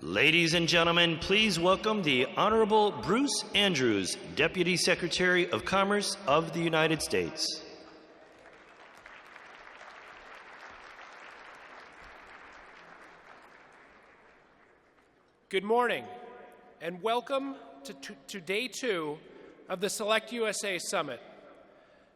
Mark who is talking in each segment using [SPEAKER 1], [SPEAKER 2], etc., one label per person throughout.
[SPEAKER 1] Ladies and gentlemen, please welcome the Honorable Bruce Andrews, Deputy Secretary of Commerce of the United States.
[SPEAKER 2] Good morning, and welcome to Day 2 of the SelectUSA Summit.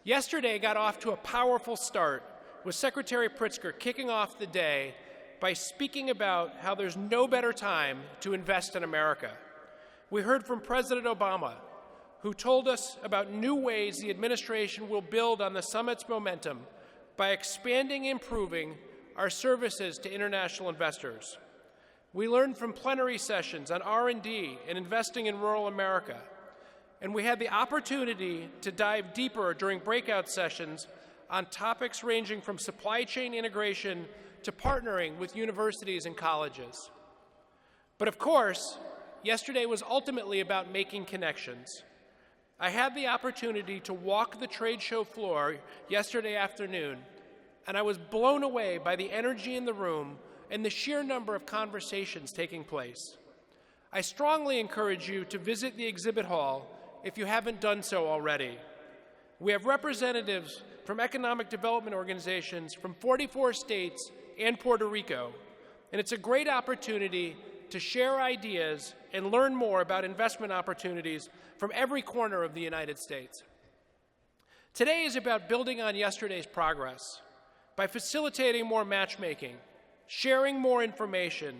[SPEAKER 2] Yesterday got off to a powerful start with Secretary Pritzker kicking off the day by speaking about how there's no better time to invest in America. We heard from President Obama, who told us about new ways the administration will build on the summit's momentum by expanding and improving our services to international investors. We learned from plenary sessions on R&D and investing in rural America, and we had the opportunity to dive deeper during breakout sessions on topics ranging from supply chain integration to partnering with universities and colleges. But of course, yesterday was ultimately about making connections. I had the opportunity to walk the trade show floor yesterday afternoon, and I was blown away by the energy in the room and the sheer number of conversations taking place. I strongly encourage you to visit the exhibit hall if you haven't done so already. We have representatives from economic development organizations from 44 states and Puerto Rico, and it's a great opportunity to share ideas and learn more about investment opportunities from every corner of the United States. Today is about building on yesterday's progress by facilitating more matchmaking, sharing more information,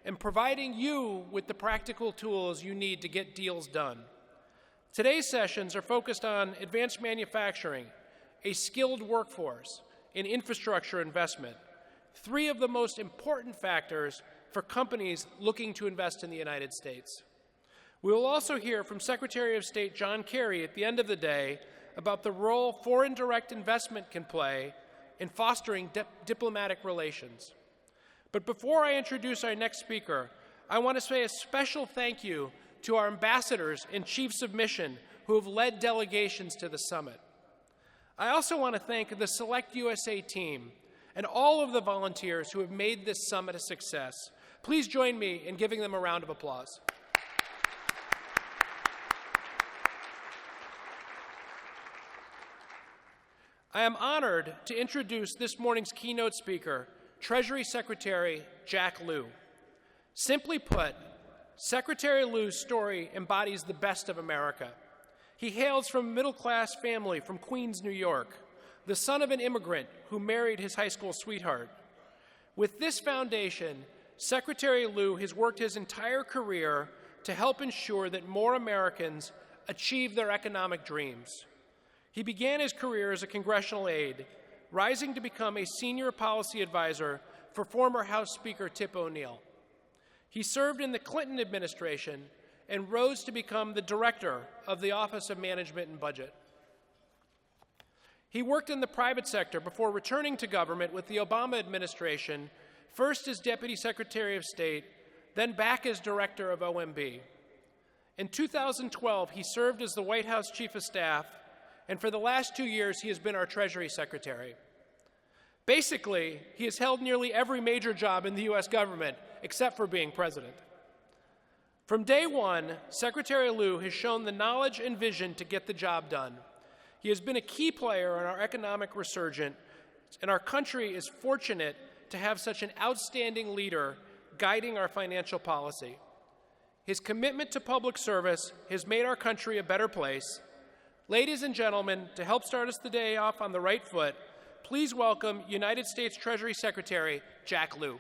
[SPEAKER 2] and providing you with the practical tools you need to get deals done. Today's sessions are focused on advanced manufacturing, a skilled workforce, and infrastructure investment, three of the most important factors for companies looking to invest in the United States. We will also hear from Secretary of State John Kerry at the end of the day about the role foreign direct investment can play in fostering diplomatic relations. But before I introduce our next speaker, I want to say a special thank you to our ambassadors and chiefs of mission who have led delegations to the summit. I also want to thank the SelectUSA team and all of the volunteers who have made this summit a success. Please join me in giving them a round of applause. I am honored to introduce this morning's keynote speaker, Treasury Secretary Jack Lew. Simply put, Secretary Lew's story embodies the best of America. He hails from a middle-class family from Queens, New York, the son of an immigrant who married his high school sweetheart. With this foundation, Secretary Lew has worked his entire career to help ensure that more Americans achieve their economic dreams. He began his career as a congressional aide, rising to become a senior policy advisor for former House Speaker Tip O'Neill. He served in the Clinton administration and rose to become the director of the Office of Management and Budget. He worked in the private sector before returning to government with the Obama administration, first as Deputy Secretary of State, then back as Director of OMB. In 2012, he served as the White House Chief of Staff, and for the last 2 years, he has been our Treasury Secretary. Basically, he has held nearly every major job in the U.S. government, except for being president. From day one, Secretary Lew has shown the knowledge and vision to get the job done. He has been a key player in our economic resurgence, and our country is fortunate to have such an outstanding leader guiding our financial policy. His commitment to public service has made our country a better place. Ladies and gentlemen, to help start us the day off on the right foot, please welcome United States Treasury Secretary Jack Lew.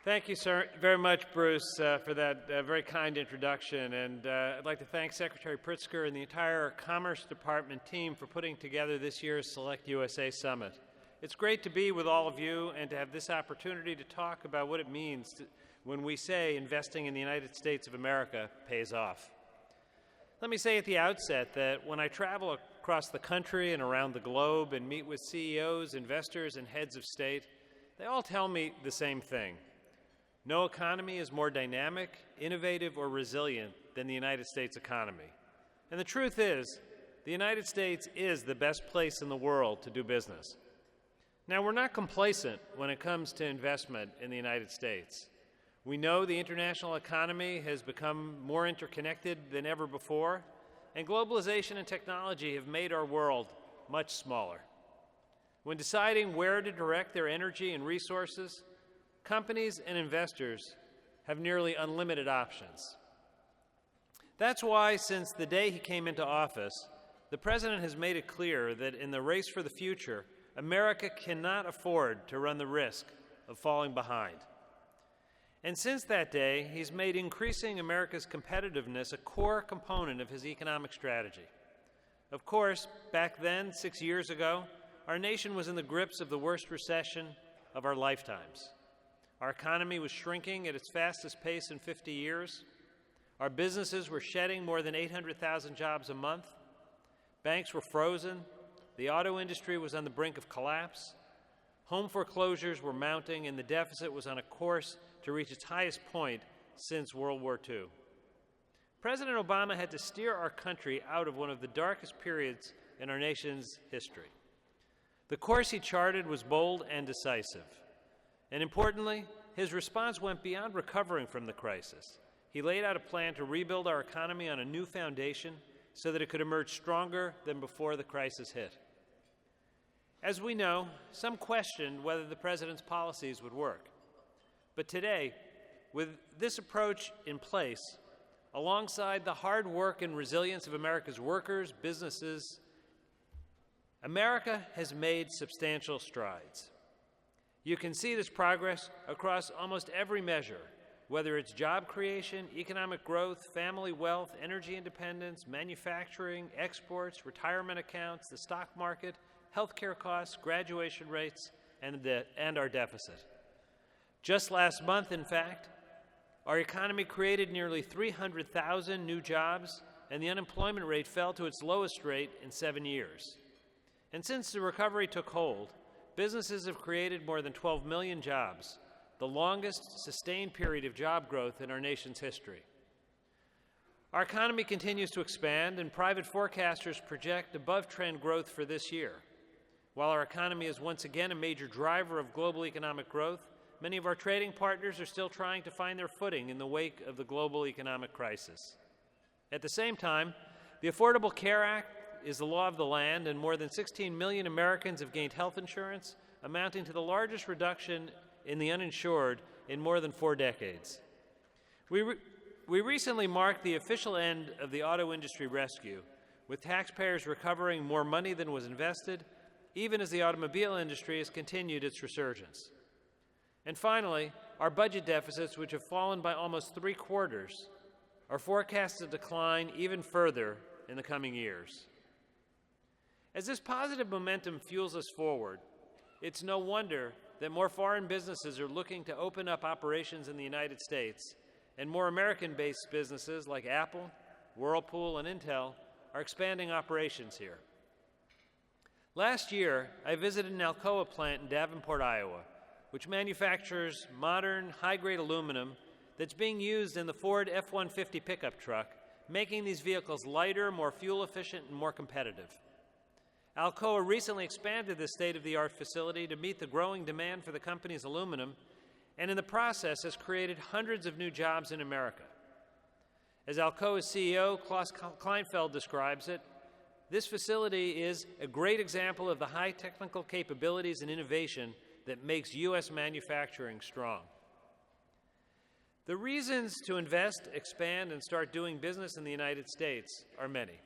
[SPEAKER 3] Thank you, sir, very much, Bruce, for that very kind introduction. And I'd like to thank Secretary Pritzker and the entire Commerce Department team for putting together this year's SelectUSA Summit. It's great to be with all of you and to have this opportunity to talk about what it means when we say investing in the United States of America pays off. Let me say at the outset that when I travel across the country and around the globe and meet with CEOs, investors, and heads of state, they all tell me the same thing. No economy is more dynamic, innovative, or resilient than the United States economy. And the truth is, the United States is the best place in the world to do business. Now, we're not complacent when it comes to investment in the United States. We know the international economy has become more interconnected than ever before, and globalization and technology have made our world much smaller. When deciding where to direct their energy and resources, companies and investors have nearly unlimited options. That's why, since the day he came into office, the President has made it clear that in the race for the future, America cannot afford to run the risk of falling behind. And since that day, he's made increasing America's competitiveness a core component of his economic strategy. Of course, back then, 6 years ago, our nation was in the grips of the worst recession of our lifetimes. Our economy was shrinking at its fastest pace in 50 years. Our businesses were shedding more than 800,000 jobs a month. Banks were frozen. The auto industry was on the brink of collapse. Home foreclosures were mounting, and the deficit was on a course to reach its highest point since World War II. President Obama had to steer our country out of one of the darkest periods in our nation's history. The course he charted was bold and decisive. And importantly, his response went beyond recovering from the crisis. He laid out a plan to rebuild our economy on a new foundation so that it could emerge stronger than before the crisis hit. As we know, some questioned whether the President's policies would work. But today, with this approach in place, alongside the hard work and resilience of America's workers, businesses, America has made substantial strides. You can see this progress across almost every measure, whether it's job creation, economic growth, family wealth, energy independence, manufacturing, exports, retirement accounts, the stock market, healthcare costs, graduation rates, and our deficit. Just last month, in fact, our economy created nearly 300,000 new jobs, and the unemployment rate fell to its lowest rate in 7 years. And since the recovery took hold, businesses have created more than 12 million jobs, the longest sustained period of job growth in our nation's history. Our economy continues to expand, and private forecasters project above-trend growth for this year. While our economy is once again a major driver of global economic growth, many of our trading partners are still trying to find their footing in the wake of the global economic crisis. At the same time, the Affordable Care Act is the law of the land, and more than 16 million Americans have gained health insurance, amounting to the largest reduction in the uninsured in more than 4 decades. We recently marked the official end of the auto industry rescue, with taxpayers recovering more money than was invested, even as the automobile industry has continued its resurgence. And finally, our budget deficits, which have fallen by almost 3/4, are forecast to decline even further in the coming years. As this positive momentum fuels us forward, it's no wonder that more foreign businesses are looking to open up operations in the United States, and more American-based businesses like Apple, Whirlpool, and Intel are expanding operations here. Last year, I visited an Alcoa plant in Davenport, Iowa, which manufactures modern, high-grade aluminum that's being used in the Ford F-150 pickup truck, making these vehicles lighter, more fuel-efficient, and more competitive. Alcoa recently expanded this state-of-the-art facility to meet the growing demand for the company's aluminum, and in the process has created hundreds of new jobs in America. As Alcoa's CEO, Klaus Kleinfeld, describes it, this facility is a great example of the high technical capabilities and innovation that makes U.S. manufacturing strong. The reasons to invest, expand, and start doing business in the United States are many.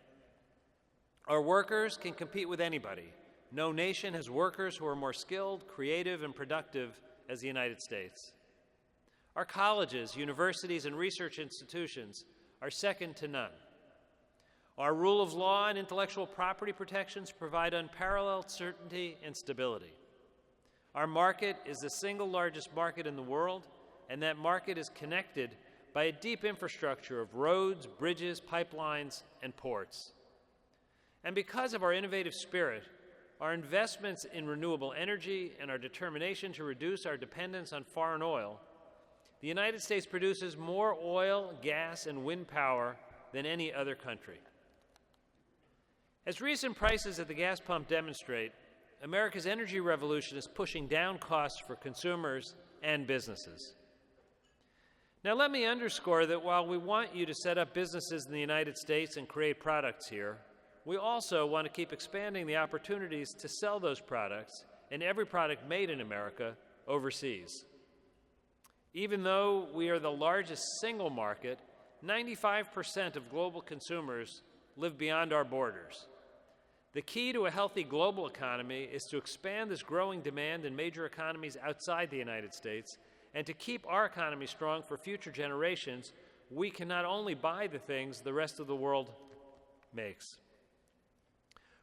[SPEAKER 3] Our workers can compete with anybody. No nation has workers who are more skilled, creative, and productive as the United States. Our colleges, universities, and research institutions are second to none. Our rule of law and intellectual property protections provide unparalleled certainty and stability. Our market is the single largest market in the world, and that market is connected by a deep infrastructure of roads, bridges, pipelines, and ports. And because of our innovative spirit, our investments in renewable energy, and our determination to reduce our dependence on foreign oil, the United States produces more oil, gas, and wind power than any other country. As recent prices at the gas pump demonstrate, America's energy revolution is pushing down costs for consumers and businesses. Now, let me underscore that while we want you to set up businesses in the United States and create products here, we also want to keep expanding the opportunities to sell those products and every product made in America overseas. Even though we are the largest single market, 95% of global consumers live beyond our borders. The key to a healthy global economy is to expand this growing demand in major economies outside the United States, and to keep our economy strong for future generations. We can not only buy the things the rest of the world makes.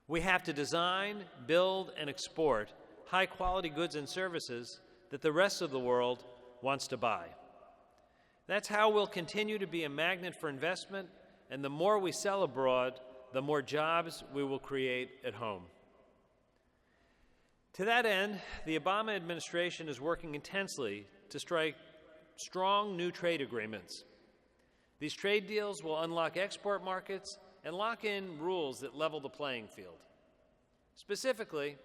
[SPEAKER 3] We have to design, build, and export high-quality goods and services that the rest of the world wants to buy. That's how we'll continue to be a magnet for investment, and the more we sell abroad, the more jobs we will create at home. To that end, the Obama administration is working intensely to strike strong new trade agreements. These trade deals will unlock export markets and lock in rules that level the playing field. Specifically,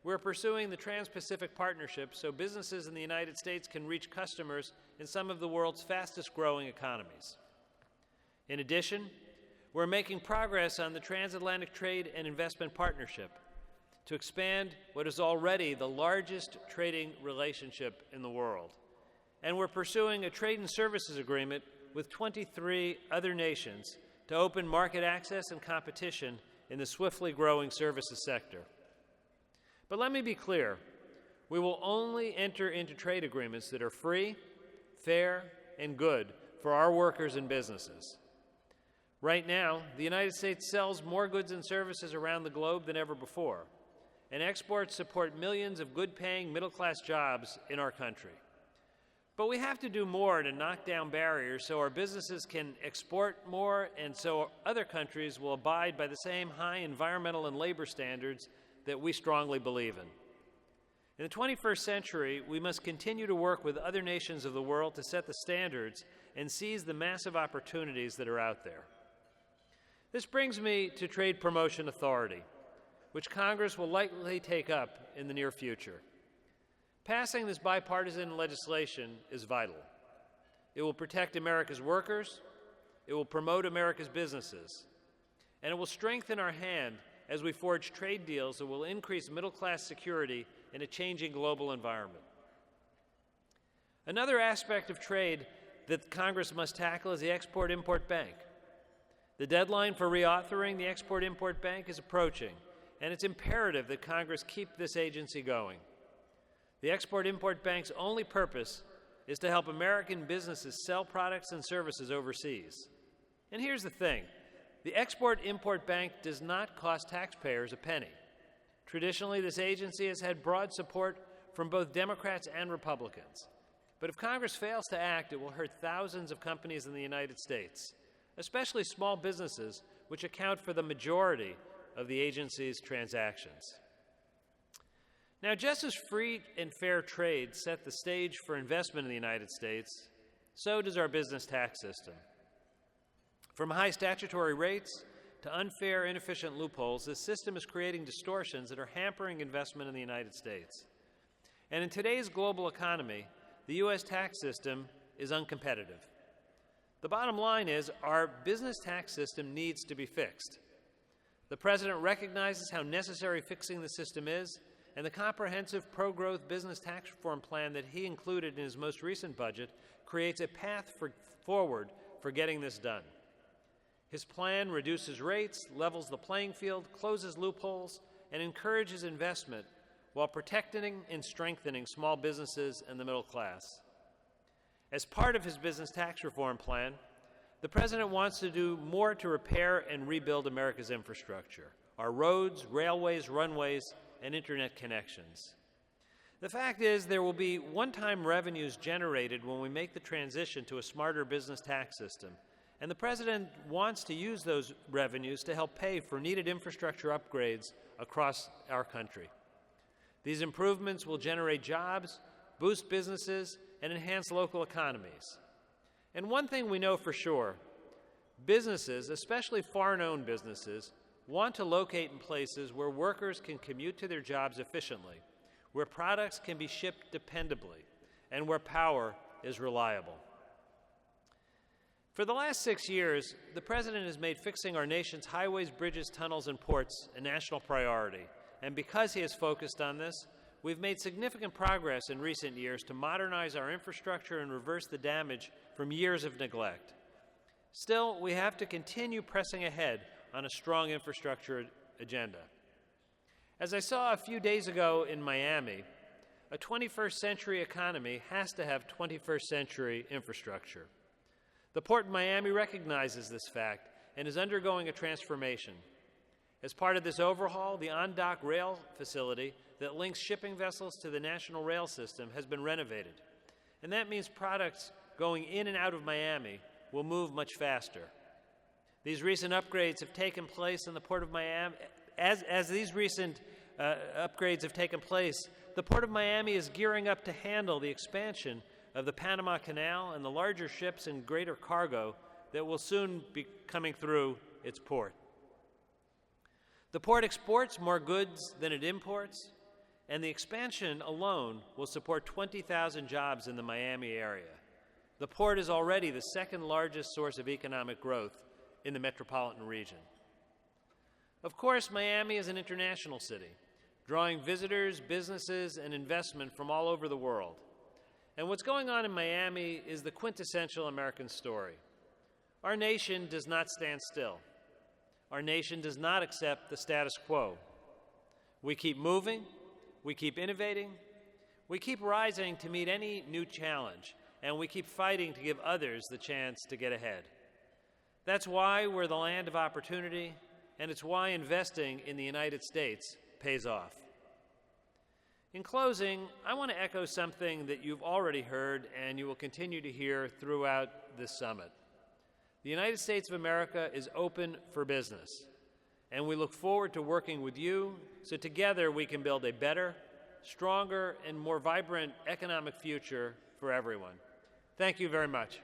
[SPEAKER 3] we're pursuing the Trans-Pacific Partnership so businesses in the United States can reach customers in some of the world's fastest-growing economies. In addition, we're making progress on the Transatlantic Trade and Investment Partnership to expand what is already the largest trading relationship in the world. And we're pursuing a trade and services agreement with 23 other nations to open market access and competition in the swiftly growing services sector. But let me be clear, we will only enter into trade agreements that are free, fair, and good for our workers and businesses. Right now, the United States sells more goods and services around the globe than ever before, and exports support millions of good-paying middle-class jobs in our country. But we have to do more to knock down barriers so our businesses can export more and so other countries will abide by the same high environmental and labor standards that we strongly believe in. In the 21st century, we must continue to work with other nations of the world to set the standards and seize the massive opportunities that are out there. This brings me to Trade Promotion Authority, which Congress will likely take up in the near future. Passing this bipartisan legislation is vital. It will protect America's workers, it will promote America's businesses, and it will strengthen our hand as we forge trade deals that will increase middle-class security in a changing global environment. Another aspect of trade that Congress must tackle is the Export-Import Bank. The deadline for reauthoring the Export-Import Bank is approaching, and it's imperative that Congress keep this agency going. The Export-Import Bank's only purpose is to help American businesses sell products and services overseas. And here's the thing. The Export-Import Bank does not cost taxpayers a penny. Traditionally, this agency has had broad support from both Democrats and Republicans. But if Congress fails to act, it will hurt thousands of companies in the United States, especially small businesses, which account for the majority of the agency's transactions. Now, just as free and fair trade set the stage for investment in the United States, so does our business tax system. From high statutory rates to unfair, inefficient loopholes, this system is creating distortions that are hampering investment in the United States. And in today's global economy, the U.S. tax system is uncompetitive. The bottom line is our business tax system needs to be fixed. The President recognizes how necessary fixing the system is, and the comprehensive pro-growth business tax reform plan that he included in his most recent budget creates a path forward for getting this done. His plan reduces rates, levels the playing field, closes loopholes, and encourages investment while protecting and strengthening small businesses and the middle class. As part of his business tax reform plan, the President wants to do more to repair and rebuild America's infrastructure, our roads, railways, runways, and internet connections. The fact is, there will be one-time revenues generated when we make the transition to a smarter business tax system, and the President wants to use those revenues to help pay for needed infrastructure upgrades across our country. These improvements will generate jobs, boost businesses, and enhance local economies. And one thing we know for sure, businesses, especially foreign-owned businesses, want to locate in places where workers can commute to their jobs efficiently, where products can be shipped dependably, and where power is reliable. For the last 6 years, the President has made fixing our nation's highways, bridges, tunnels, and ports a national priority. And because he has focused on this, we've made significant progress in recent years to modernize our infrastructure and reverse the damage from years of neglect. Still, we have to continue pressing ahead on a strong infrastructure agenda. As I saw a few days ago in Miami, a 21st century economy has to have 21st century infrastructure. The Port in Miami recognizes this fact and is undergoing a transformation. As part of this overhaul, the on-dock rail facility that links shipping vessels to the national rail system has been renovated. And that means products going in and out of Miami will move much faster. These recent upgrades have taken place in the Port of Miami. As these recent upgrades have taken place, the Port of Miami is gearing up to handle the expansion of the Panama Canal and the larger ships and greater cargo that will soon be coming through its port. The port exports more goods than it imports, and the expansion alone will support 20,000 jobs in the Miami area. The port is already the second largest source of economic growth in the metropolitan region. Of course, Miami is an international city, drawing visitors, businesses, and investment from all over the world. And what's going on in Miami is the quintessential American story. Our nation does not stand still. Our nation does not accept the status quo. We keep moving, we keep innovating, we keep rising to meet any new challenge, and we keep fighting to give others the chance to get ahead. That's why we're the land of opportunity, and it's why investing in the United States pays off. In closing, I want to echo something that you've already heard and you will continue to hear throughout this summit. The United States of America is open for business, and we look forward to working with you so together we can build a better, stronger, and more vibrant economic future for everyone. Thank you very much.